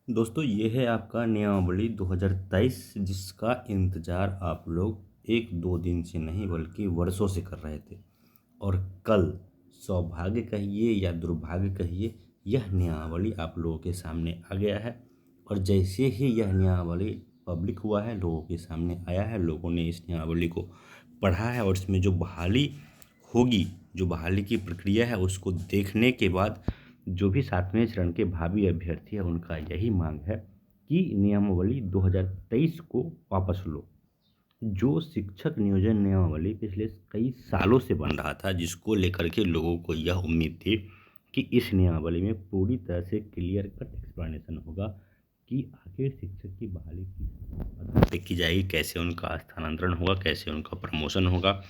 दोस्तों ये है आपका नियमावली 2023 जिसका इंतज़ार आप लोग 1-2 दिन से नहीं बल्कि वर्षों से कर रहे थे। और कल सौभाग्य कहिए या दुर्भाग्य कहिए, यह नियमावली आप लोगों के सामने आ गया है। और जैसे ही यह नियमावली पब्लिक हुआ है, लोगों के सामने आया है, लोगों ने इस नियमावली को पढ़ा है और इसमें जो बहाली होगी, जो बहाली की प्रक्रिया है उसको देखने के बाद जो भी 7वें चरण के भावी अभ्यर्थी हैं उनका यही मांग है कि नियमावली 2023 को वापस लो। जो शिक्षक नियोजन नियमावली पिछले कई सालों से बन रहा था, जिसको लेकर के लोगों को यह उम्मीद थी कि इस नियमावली में पूरी तरह से क्लियर कट एक्सप्लेनेशन होगा कि आखिर शिक्षक की बहाली किस आधार पे की जाएगी, कैसे उनका स्थानांतरण होगा, कैसे उनका प्रमोशन होगा,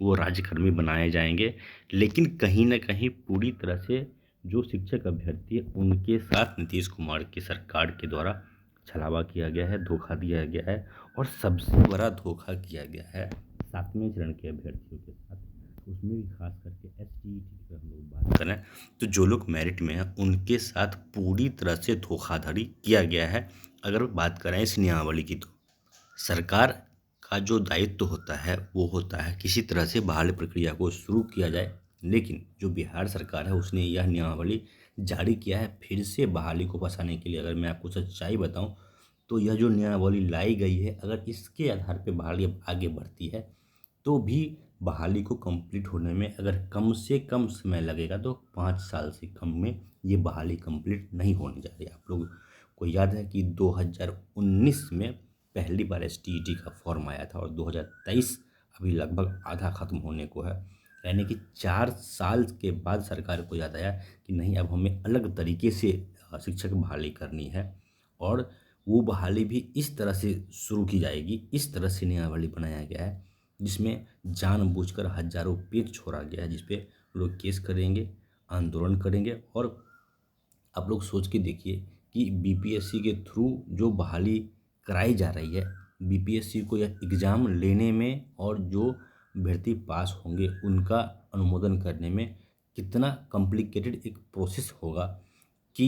वो राज्यकर्मी बनाए जाएंगे। लेकिन कहीं ना कहीं पूरी तरह से जो शिक्षक अभ्यर्थी है उनके साथ नीतीश कुमार की सरकार के द्वारा छलावा किया गया है, धोखा दिया गया है। और सबसे बड़ा धोखा किया गया है 7वें चरण के अभ्यर्थियों के साथ, उसमें भी खास करके एसटीईटी की अगर हम लोग बात करें तो जो लोग मेरिट में हैं उनके साथ पूरी तरह से धोखाधड़ी किया गया है। अगर बात करें इस नियमावली की, तो सरकार का जो दायित्व होता है वो होता है किसी तरह से बहाली प्रक्रिया को शुरू किया जाए। लेकिन जो बिहार सरकार है उसने यह नियमावली जारी किया है फिर से बहाली को फंसाने के लिए। अगर मैं आपको सच्चाई बताऊं तो यह जो नियमावली लाई गई है, अगर इसके आधार पे बहाली अब आगे बढ़ती है तो भी बहाली को कंप्लीट होने में अगर कम से कम समय लगेगा तो 5 साल से कम में ये बहाली कंप्लीट नहीं होने जा रही। आप लोग को याद है कि 2019 में पहली बार एसटीईटी का फॉर्म आया था और 2023 अभी लगभग आधा खत्म होने को है। यानी कि 4 साल के बाद सरकार को याद आया कि नहीं, अब हमें अलग तरीके से शिक्षक बहाली करनी है। और वो बहाली भी इस तरह से शुरू की जाएगी, इस तरह से नियमावली बनाया गया है जिसमें जानबूझकर हजारों पेज छोड़ा गया है, जिसपे लोग केस करेंगे, आंदोलन करेंगे। और आप लोग सोच के देखिए कि बीपीएससी के थ्रू जो बहाली कराई जा रही है, बीपीएससी को यह एग्ज़ाम लेने में और जो अभ्यर्थी पास होंगे उनका अनुमोदन करने में कितना कॉम्प्लिकेटेड एक प्रोसेस होगा कि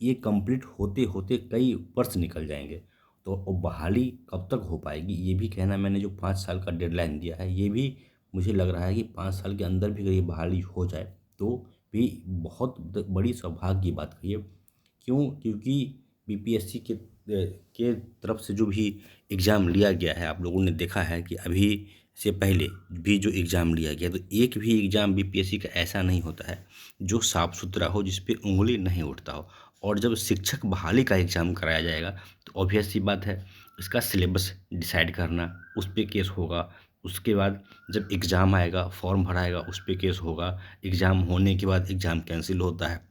ये कंप्लीट होते होते कई वर्ष निकल जाएंगे। तो वो बहाली कब तक हो पाएगी ये भी कहना, मैंने जो 5 साल का डेडलाइन दिया है ये भी मुझे लग रहा है कि 5 साल के अंदर भी अगर ये बहाली हो जाए तो भी बहुत बड़ी सौभाग्य की बात कही है। क्यों? क्योंकि बीपीएससी के तरफ से जो भी एग्ज़ाम लिया गया है, आप लोगों ने देखा है कि अभी से पहले भी जो एग्ज़ाम लिया गया, तो एक भी एग्ज़ाम बीपीएससी का ऐसा नहीं होता है जो साफ सुथरा हो, जिस पे उंगली नहीं उठता हो। और जब शिक्षक बहाली का एग्ज़ाम कराया जाएगा तो ऑब्वियस सी बात है, इसका सिलेबस डिसाइड करना, उस पे केस होगा। उसके बाद जब एग्ज़ाम आएगा, फॉर्म भराएगा, उस पे केस होगा। एग्ज़ाम होने के बाद एग्ज़ाम कैंसिल होता है।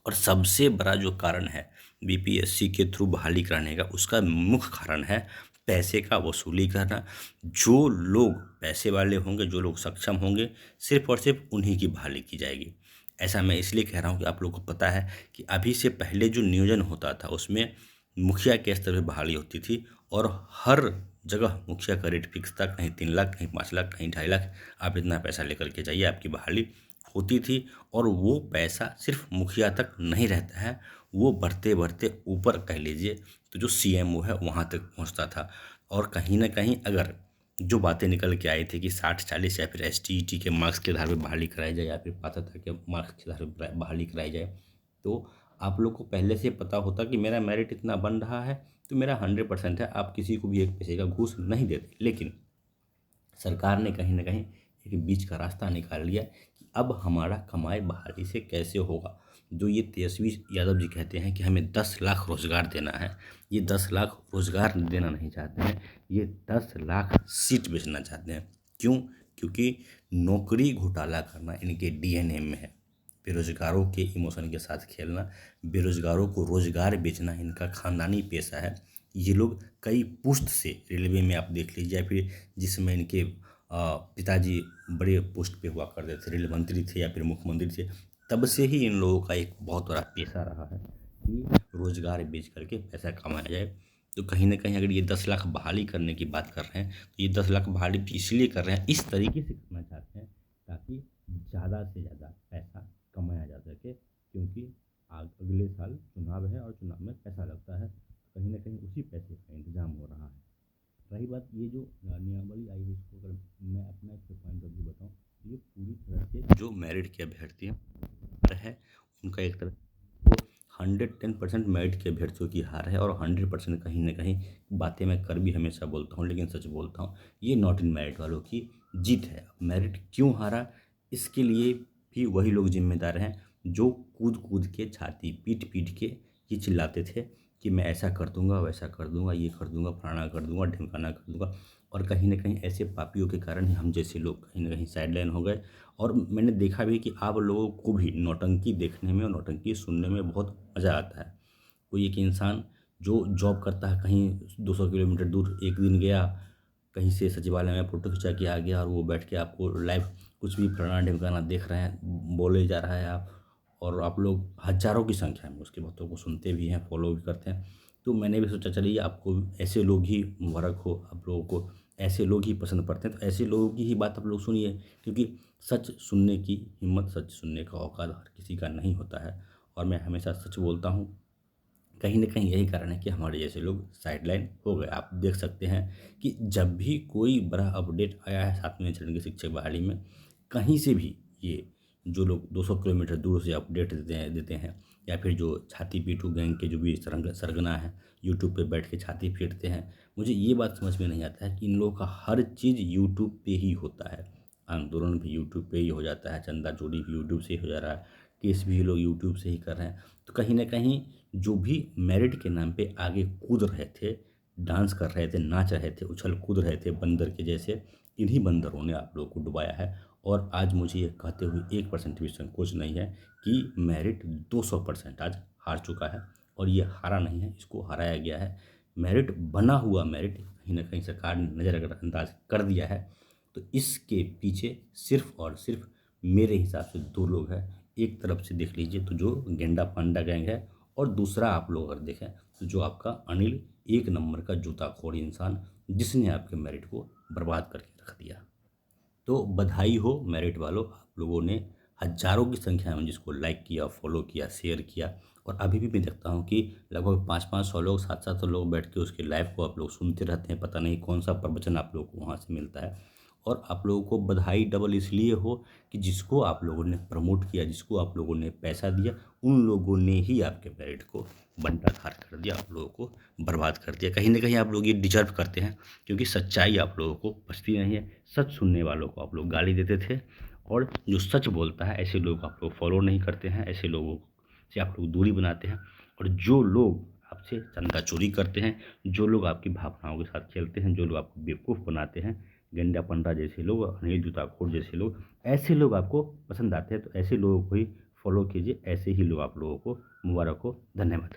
और सबसे बड़ा जो कारण है बीपीएससी के थ्रू बहाली कराने का, उसका मुख्य कारण है पैसे का वसूली करना। जो लोग पैसे वाले होंगे, जो लोग सक्षम होंगे, सिर्फ और सिर्फ उन्हीं की बहाली की जाएगी। ऐसा मैं इसलिए कह रहा हूँ कि आप लोगों को पता है कि अभी से पहले जो नियोजन होता था उसमें मुखिया के स्तर पर बहाली होती थी और हर जगह मुखिया का रेट फिक्स था, कहीं 3 लाख, कहीं 5 लाख, कहीं 2.5 लाख। आप इतना पैसा लेकर के जाइए, आपकी बहाली होती थी। और वो पैसा सिर्फ मुखिया तक नहीं रहता है, वो बढ़ते बढ़ते ऊपर कह लीजिए तो जो सीएमओ है वहाँ तक पहुँचता था। और कहीं ना कहीं अगर जो बातें निकल के आई थी कि 60-40 या फिर एसटीईटी के मार्क्स के आधार पर बहाली कराई जाए या फिर पात्रता के मार्क्स के आधार पर बहाली कराई जाए, तो आप लोग को पहले से पता होता कि मेरा मेरिट इतना बन रहा है तो मेरा 100% है, आप किसी को भी एक पैसे का घूस नहीं देते। लेकिन सरकार ने कहीं न कहीं एक बीच का रास्ता निकाल लिया कि अब हमारा कमाई बहाली से कैसे होगा। जो ये तेजस्वी यादव जी कहते हैं कि हमें 10 लाख रोज़गार देना है, ये 10 लाख रोज़गार देना नहीं चाहते हैं, ये 10 लाख सीट बेचना चाहते हैं। क्यों? क्योंकि नौकरी घोटाला करना इनके डीएनए में है। बेरोज़गारों के इमोशन के साथ खेलना, बेरोज़गारों को रोज़गार बेचना इनका ख़ानदानी पेशा है। ये लोग कई पुश्त से रेलवे में आप देख लीजिए, या फिर जिसमें इनके पिताजी बड़े पोस्ट पे हुआ करते थे, रेल मंत्री थे या फिर मुख्यमंत्री थे, तब से ही इन लोगों का एक बहुत बड़ा पेशा रहा है कि रोज़गार बेच करके पैसा कमाया जाए। तो कहीं न कहीं अगर ये 10 लाख बहाली करने की बात कर रहे हैं तो ये 10 लाख बहाली भी इसलिए कर रहे हैं, इस तरीके से करना चाहते हैं ताकि ज़्यादा से ज़्यादा पैसा कमाया जा सके। क्योंकि अगले साल चुनाव है और और चुनाव में पैसा लगता है, कहीं ना कहीं उसी पैसे का इंतजाम हो रहा है। रही बात ये जो नियमावली आई है, इसको अगर मैं अपना एक पॉइंट ऑफ व्यू बताऊँ, ये पूरी तरह से जो मेरिट के अभ्यर्थी है उनका एक तरह वो 110% मेरिट के अभ्यर्थियों की हार है, और 100% कहीं ना कहीं बातें मैं कर भी हमेशा बोलता हूँ लेकिन सच बोलता हूँ, ये नॉट इन मेरिट वालों की जीत है। मेरिट क्यों हारा, इसके लिए भी वही लोग जिम्मेदार हैं जो कूद कूद के छाती पीट पीट के ये चिल्लाते थे कि मैं ऐसा कर दूंगा, वैसा कर दूंगा, ये कर दूंगा, फलाना कर दूंगा, ढिमकाना कर दूंगा। और कहीं ना कहीं ऐसे पापियों के कारण ही हम जैसे लोग कहीं ना कहीं साइडलाइन हो गए। और मैंने देखा भी कि आप लोगों को भी नौटंकी देखने में और नौटंकी सुनने में बहुत मज़ा आता है। कोई एक इंसान जो जॉब करता है कहीं 200 किलोमीटर दूर, एक दिन गया कहीं से सचिवालय में फ़ोटो खिंचा के आ गया, और वो बैठ के आपको लाइव कुछ भी फलाना ढिमकाना देख रहे हैं, बोले जा रहा है आप, और आप लोग हज़ारों की संख्या में उसकी बातों को सुनते भी हैं, फॉलो भी करते हैं। तो मैंने भी सोचा चलिए आपको ऐसे लोग ही मुबारक हो, आप लोगों को ऐसे लोग ही पसंद पड़ते हैं, तो ऐसे लोगों की ही बात आप लोग सुनिए, क्योंकि सच सुनने की हिम्मत, सच सुनने का औकात हर किसी का नहीं होता है। और मैं हमेशा सच बोलता हूँ। कहीं न कहीं यही कारण है कि हमारे जैसे लोग साइडलाइन हो गए। आप देख सकते हैं कि जब भी कोई बड़ा अपडेट आया है 7वें चरण की शिक्षक बहाली में, कहीं से भी ये जो लोग 200 किलोमीटर दूर से अपडेट देते हैं, या फिर जो छाती पीटू गैंग के जो भी सरगना है, यूट्यूब पे बैठ के छाती पीटते हैं, मुझे ये बात समझ में नहीं आता है कि इन लोगों का हर चीज़ यूट्यूब पे ही होता है। आंदोलन भी यूट्यूब पे ही हो जाता है, चंदा चोरी भी यूट्यूब से ही हो जा रहा है, केस भी ये लोग यूट्यूब से ही कर रहे हैं। तो कहीं न कहीं जो भी मेरिट के नाम पे आगे कूद रहे थे, डांस कर रहे थे, नाच रहे थे, उछल कूद रहे थे बंदर के जैसे, इन्हीं बंदरों ने आप लोगों को डुबाया है। और आज मुझे ये कहते हुए 1% भी संकोच नहीं है कि मेरिट 200% आज हार चुका है, और ये हारा नहीं है, इसको हराया गया है। मेरिट बना हुआ मेरिट कहीं न कहीं सरकार ने नज़रअंदाज कर दिया है। तो इसके पीछे सिर्फ़ और सिर्फ़ मेरे हिसाब से 2 लोग हैं। एक तरफ से देख लीजिए तो जो गेंडा पांडा गैंग है, और दूसरा आप लोग अगर देखें तो जो आपका अनिल, एक नंबर का जूताखोर इंसान, जिसने आपके मेरिट को बर्बाद करके रख दिया। तो बधाई हो मेरिट वालों, आप लोगों ने हज़ारों की संख्या में जिसको लाइक किया, फॉलो किया, शेयर किया। और अभी भी मैं देखता हूँ कि लगभग 500-500 लोग, 700 लोग बैठ के उसके लाइव को आप लोग सुनते रहते हैं। पता नहीं कौन सा प्रवचन आप लोगों को वहाँ से मिलता है। और आप लोगों को बधाई डबल इसलिए हो कि जिसको आप लोगों ने प्रमोट किया, जिसको आप लोगों ने पैसा दिया, उन लोगों ने ही आपके मेरिट को बंटाधार कर दिया, आप लोगों को बर्बाद कर दिया। कहीं न कहीं आप लोग ये डिज़र्व करते हैं, क्योंकि सच्चाई आप लोगों को बचती नहीं है। सच सुनने वालों को आप लोग गाली देते थे, और जो सच बोलता है ऐसे लोग आप लोग फॉलो नहीं करते हैं, ऐसे लोगों से आप लोग दूरी बनाते हैं। और जो लोग आपसे चंदा चोरी करते हैं, जो लोग आपकी भावनाओं के साथ खेलते हैं, जो लोग आपको बेवकूफ़ बनाते हैं, गेंडा पंडा जैसे लोग, अनिल जूताखोर जैसे लोग, ऐसे लोग आपको पसंद आते हैं। तो ऐसे लोगों को ही फॉलो कीजिए, ऐसे ही लोग आप लोगों को मुबारक हो। धन्यवाद।